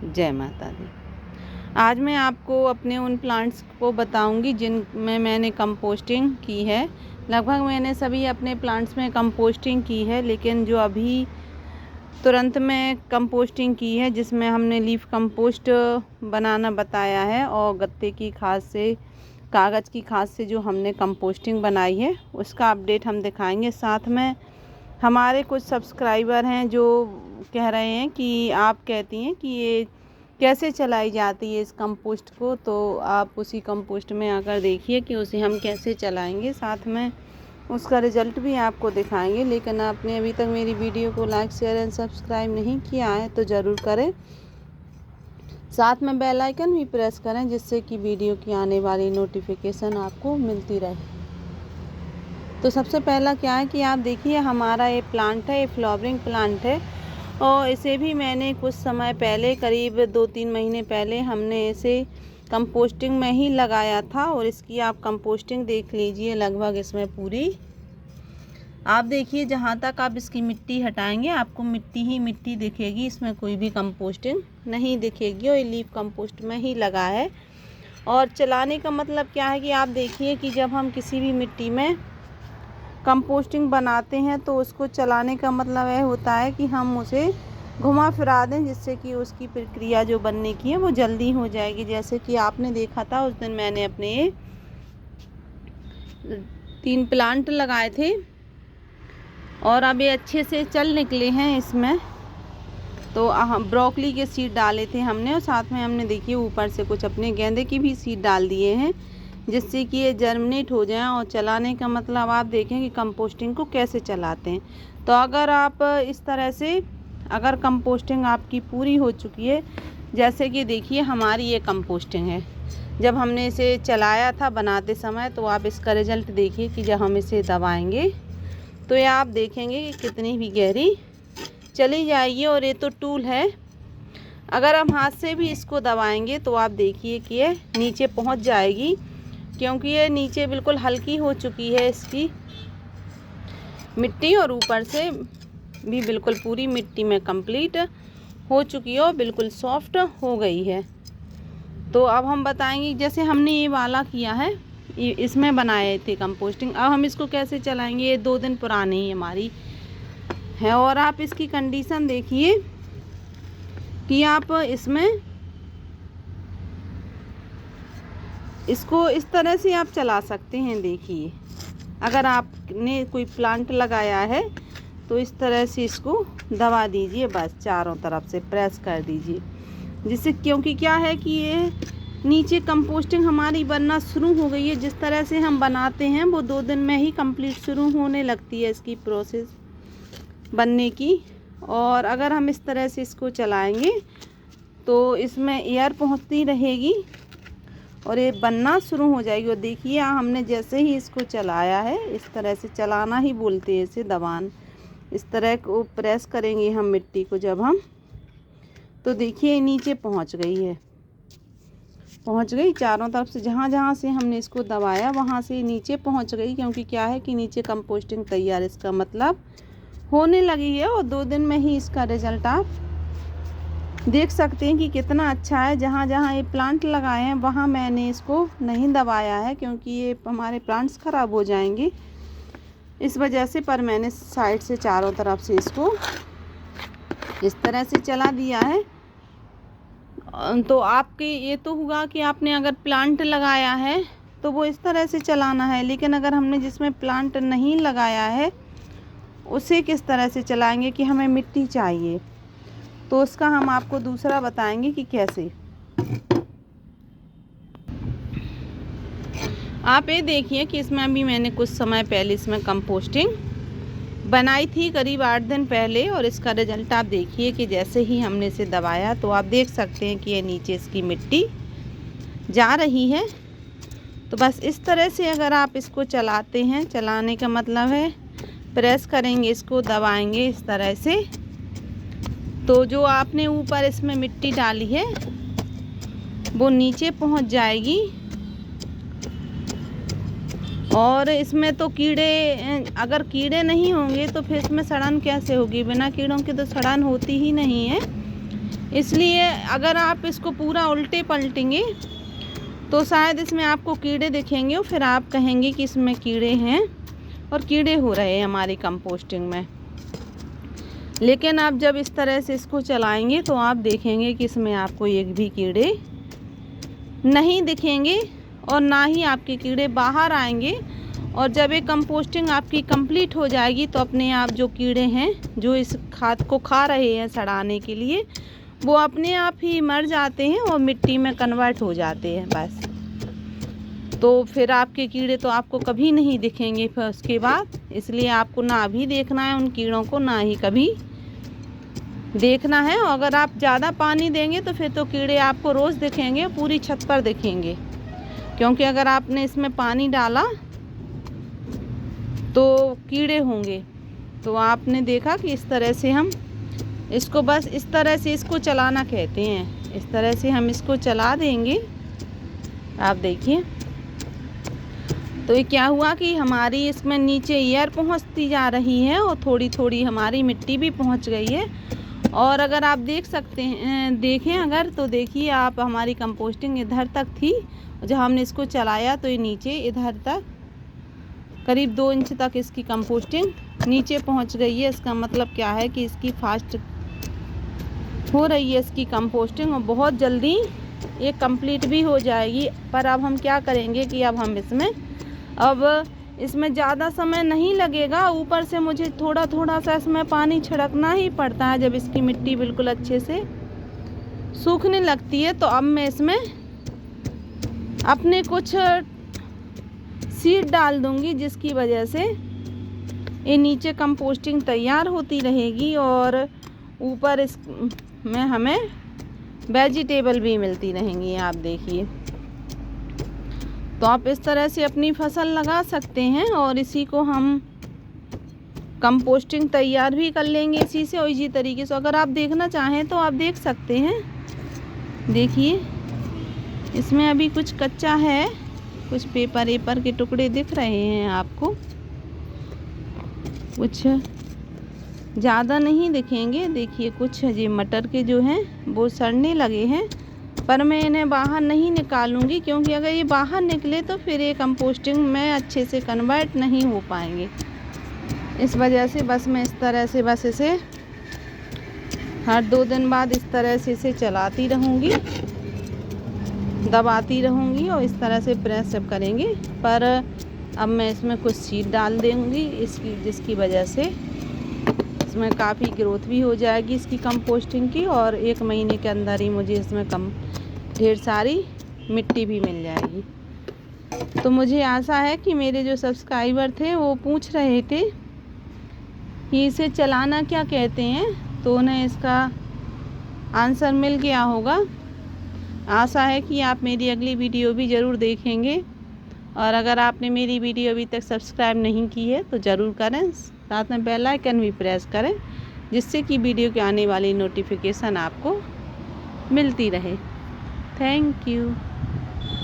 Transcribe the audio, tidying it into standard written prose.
जय माता दी। आज मैं आपको अपने उन प्लांट्स को बताऊंगी जिनमें मैंने कंपोस्टिंग की है। लगभग मैंने सभी अपने प्लांट्स में कंपोस्टिंग की है, लेकिन जो अभी तुरंत में कंपोस्टिंग की है जिसमें हमने लीफ कंपोस्ट बनाना बताया है और गत्ते की खाद से, कागज़ की खाद से जो हमने कंपोस्टिंग बनाई है उसका अपडेट हम दिखाएंगे। साथ में हमारे कुछ सब्सक्राइबर हैं जो कह रहे हैं कि आप कहती हैं कि ये कैसे चलाई जाती है इस कंपोस्ट को, तो आप उसी कंपोस्ट में आकर देखिए कि उसे हम कैसे चलाएंगे। साथ में उसका रिज़ल्ट भी आपको दिखाएंगे। लेकिन आपने अभी तक मेरी वीडियो को लाइक, शेयर एंड सब्सक्राइब नहीं किया है तो ज़रूर करें। साथ में बेल आइकन भी प्रेस करें जिससे कि वीडियो की आने वाली नोटिफिकेशन आपको मिलती रहे। तो सबसे पहला क्या है कि आप देखिए हमारा ये प्लांट है, ये फ्लावरिंग प्लांट है और इसे भी मैंने कुछ समय पहले, करीब 2-3 महीने पहले हमने इसे कंपोस्टिंग में ही लगाया था। और इसकी आप कंपोस्टिंग देख लीजिए, लगभग इसमें पूरी आप देखिए जहाँ तक आप इसकी मिट्टी हटाएंगे आपको मिट्टी ही मिट्टी दिखेगी, इसमें कोई भी कंपोस्टिंग नहीं दिखेगी और ये लीफ कंपोस्ट में ही लगा है। और चलाने का मतलब क्या है कि आप देखिए कि जब हम किसी भी मिट्टी में कंपोस्टिंग बनाते हैं तो उसको चलाने का मतलब यह होता है कि हम उसे घुमा फिरा दें जिससे कि उसकी प्रक्रिया जो बनने की है वो जल्दी हो जाएगी। जैसे कि आपने देखा था उस दिन मैंने अपने 3 प्लांट लगाए थे और अब ये अच्छे से चल निकले हैं। इसमें तो ब्रोकली के सीड डाले थे हमने और साथ में हमने देखिए ऊपर से कुछ अपने गेंदे की भी सीड डाल दिए हैं जिससे कि ये जर्मिनेट हो जाए। और चलाने का मतलब आप देखें कि कंपोस्टिंग को कैसे चलाते हैं। तो अगर आप इस तरह से, अगर कंपोस्टिंग आपकी पूरी हो चुकी है, जैसे कि देखिए हमारी ये कंपोस्टिंग है, जब हमने इसे चलाया था बनाते समय, तो आप इसका रिज़ल्ट देखिए कि जब हम इसे दबाएंगे तो ये आप देखेंगे कि कितनी भी गहरी चली जाएगी। और ये तो टूल है, अगर हम हाथ से भी इसको दबाएंगे तो आप देखिए कि ये नीचे पहुंच जाएगी, क्योंकि ये नीचे बिल्कुल हल्की हो चुकी है इसकी मिट्टी और ऊपर से भी बिल्कुल पूरी मिट्टी में कंप्लीट हो चुकी है और बिल्कुल सॉफ्ट हो गई है। तो अब हम बताएंगे, जैसे हमने ये वाला किया है, इसमें बनाए थे कंपोस्टिंग, अब हम इसको कैसे चलाएंगे। ये 2 दिन पुरानी ही हमारी है और आप इसकी कंडीशन देखिए कि आप इसको इस तरह से आप चला सकते हैं। देखिए अगर आपने कोई प्लांट लगाया है तो इस तरह से इसको दबा दीजिए, बस चारों तरफ से प्रेस कर दीजिए, जिससे, क्योंकि क्या है कि ये नीचे कंपोस्टिंग हमारी बनना शुरू हो गई है। जिस तरह से हम बनाते हैं वो 2 दिन में ही कंप्लीट शुरू होने लगती है इसकी प्रोसेस बनने की। और अगर हम इस तरह से इसको चलाएंगे तो इसमें एयर पहुंचती रहेगी और ये बनना शुरू हो जाएगी। और देखिए हमने जैसे ही इसको चलाया है, इस तरह से चलाना ही बोलते हैं इसे, दबान, इस तरह को प्रेस करेंगे हम मिट्टी को जब हम, तो देखिए नीचे पहुंच गई है, पहुंच गई चारों तरफ से, जहां जहां से हमने इसको दबाया वहां से नीचे पहुंच गई। क्योंकि क्या है कि नीचे कंपोस्टिंग तैयार, इसका मतलब होने लगी है। और 2 दिन में ही इसका रिज़ल्ट आप देख सकते हैं कि कितना अच्छा है। जहाँ जहाँ ये प्लांट लगाए हैं वहाँ मैंने इसको नहीं दबाया है क्योंकि ये हमारे प्लांट्स ख़राब हो जाएंगे इस वजह से, पर मैंने साइड से चारों तरफ से इसको इस तरह से चला दिया है। तो आपके ये तो हुआ कि आपने अगर प्लांट लगाया है तो वो इस तरह से चलाना है, लेकिन अगर हमने जिसमें प्लांट नहीं लगाया है उसे किस तरह से चलाएंगे कि हमें मिट्टी चाहिए, तो उसका हम आपको दूसरा बताएंगे कि कैसे। आप ये देखिए कि इसमें अभी मैंने कुछ समय पहले इसमें कंपोस्टिंग बनाई थी, करीब 8 दिन पहले, और इसका रिज़ल्ट आप देखिए कि जैसे ही हमने इसे दबाया तो आप देख सकते हैं कि ये नीचे इसकी मिट्टी जा रही है। तो बस इस तरह से अगर आप इसको चलाते हैं, चलाने का मतलब है प्रेस करेंगे, इसको दबाएंगे इस तरह से, तो जो आपने ऊपर इसमें मिट्टी डाली है वो नीचे पहुंच जाएगी। और इसमें तो कीड़े, अगर कीड़े नहीं होंगे तो फिर इसमें सड़न कैसे होगी, बिना कीड़ों के तो सड़न होती ही नहीं है। इसलिए अगर आप इसको पूरा उल्टे पलटेंगे तो शायद इसमें आपको कीड़े दिखेंगे और फिर आप कहेंगे कि इसमें कीड़े हैं और कीड़े हो रहे हैं हमारी कंपोस्टिंग में। लेकिन आप जब इस तरह से इसको चलाएंगे तो आप देखेंगे कि इसमें आपको एक भी कीड़े नहीं दिखेंगे और ना ही आपके कीड़े बाहर आएंगे। और जब ये कंपोस्टिंग आपकी कंप्लीट हो जाएगी तो अपने आप जो कीड़े हैं जो इस खाद को खा रहे हैं सड़ाने के लिए, वो अपने आप ही मर जाते हैं और मिट्टी में कन्वर्ट हो जाते हैं बस। तो फिर आपके कीड़े तो आपको कभी नहीं दिखेंगे फिर उसके बाद। इसलिए आपको ना अभी देखना है उन कीड़ों को, ना ही कभी देखना है। और अगर आप ज़्यादा पानी देंगे तो फिर तो कीड़े आपको रोज़ दिखेंगे, पूरी छत पर दिखेंगे। क्योंकि अगर आपने इसमें पानी डाला तो कीड़े होंगे। तो आपने देखा कि इस तरह से हम इसको बस इस तरह से इसको चलाना कहते हैं। इस तरह से हम इसको चला देंगे। आप देखिए तो ये क्या हुआ कि हमारी इसमें नीचे एयर पहुंचती जा रही है और थोड़ी थोड़ी हमारी मिट्टी भी पहुंच गई है। और अगर आप देख सकते हैं, देखें अगर तो देखिए आप, हमारी कंपोस्टिंग इधर तक थी। जब हमने इसको चलाया तो ये नीचे इधर तक करीब 2 इंच तक इसकी कंपोस्टिंग नीचे पहुंच गई है। इसका मतलब क्या है कि इसकी फास्ट हो रही है इसकी कंपोस्टिंग और बहुत जल्दी ये कंप्लीट भी हो जाएगी। पर अब हम क्या करेंगे कि अब हम इसमें ज़्यादा समय नहीं लगेगा। ऊपर से मुझे थोड़ा थोड़ा सा इसमें पानी छिड़कना ही पड़ता है जब इसकी मिट्टी बिल्कुल अच्छे से सूखने लगती है। तो अब मैं इसमें अपने कुछ सीड डाल दूंगी, जिसकी वजह से ये नीचे कंपोस्टिंग तैयार होती रहेगी और ऊपर इस में हमें वेजिटेबल भी मिलती रहेंगी। आप देखिए तो आप इस तरह से अपनी फसल लगा सकते हैं और इसी को हम कंपोस्टिंग तैयार भी कर लेंगे इसी से और इसी तरीके से। अगर आप देखना चाहें तो आप देख सकते हैं। देखिए इसमें अभी कुछ कच्चा है, कुछ पेपर के टुकड़े दिख रहे हैं आपको, कुछ ज़्यादा नहीं दिखेंगे। देखिए कुछ जी मटर के जो हैं वो सड़ने लगे हैं, पर मैं इन्हें बाहर नहीं निकालूंगी क्योंकि अगर ये बाहर निकले तो फिर ये कंपोस्टिंग में अच्छे से कन्वर्ट नहीं हो पाएंगे। इस वजह से बस मैं इस तरह से बस इसे हर 2 दिन बाद इस तरह से इसे चलाती रहूँगी, दबाती रहूँगी और इस तरह से प्रेस अप करेंगे। पर अब मैं इसमें कुछ सीड डाल दूँगी इसकी, जिसकी वजह से इसमें काफ़ी ग्रोथ भी हो जाएगी इसकी कंपोस्टिंग की और 1 महीने के अंदर ही मुझे इसमें ढेर सारी मिट्टी भी मिल जाएगी। तो मुझे आशा है कि मेरे जो सब्सक्राइबर थे वो पूछ रहे थे कि इसे चलाना क्या कहते हैं, तो उन्हें इसका आंसर मिल गया होगा। आशा है कि आप मेरी अगली वीडियो भी ज़रूर देखेंगे और अगर आपने मेरी वीडियो अभी तक सब्सक्राइब नहीं की है तो ज़रूर करें, साथ में बेल आइकन भी प्रेस करें, जिससे कि वीडियो के आने वाली नोटिफिकेशन आपको मिलती रहे। Thank you.